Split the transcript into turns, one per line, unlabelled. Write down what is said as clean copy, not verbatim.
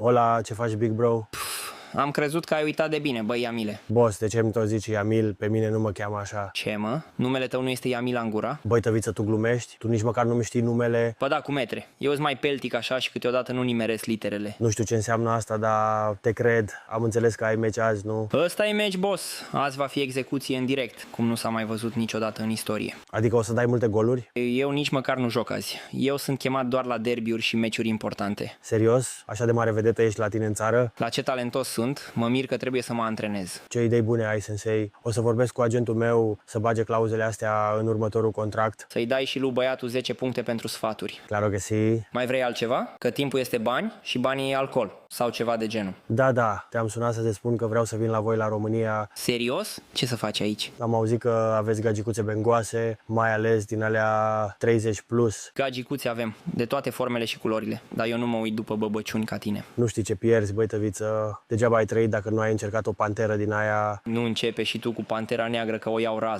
Hola, ce faci, big bro?
Am crezut că ai uitat de bine, băi Iamile.
Boss, de ce îmi tot zici Iamil? Pe mine nu mă cheamă așa.
Ce mă? Numele tău nu este Iamil Angura?
Băi, tăviță, tu glumești? Tu nici măcar nu-mi știi numele?
Bă da, cu metre. Eu sunt mai peltic așa și câteodată nu nimeresc literele.
Nu știu ce înseamnă asta, dar te cred. Am înțeles că ai meci azi, nu?
Ăsta e meci, boss. Azi va fi execuție în direct, cum nu s-a mai văzut niciodată în istorie.
Adică o să dai multe goluri?
Eu nici măcar nu joc azi. Eu sunt chemat doar la derbiuri și meciuri importante.
Serios? Așa de mare vedetă ești la tine în țară?
La ce talentos sunt, mă mir că trebuie să mă antrenez.
Ce idei bune ai, sensei? O să vorbesc cu agentul meu să bage clauzele astea în următorul contract.
Să-i dai și lui băiatul 10 puncte pentru sfaturi.
Claro că si.
Mai vrei altceva? Că timpul este bani și banii e alcool. Sau ceva de genul.
Da, te-am sunat să te spun că vreau să vin la voi la România.
Serios? Ce să faci aici?
Am auzit că aveți gagicuțe bengoase, mai ales din alea 30 plus.
Gagicuți avem, de toate formele și culorile, dar eu nu mă uit după băbăciuni ca tine.
Nu știi ce pierzi, băi, tăviță. Degeaba ai trăit dacă nu ai încercat o panteră din aia.
Nu începe și tu cu pantera neagră că o iau raz.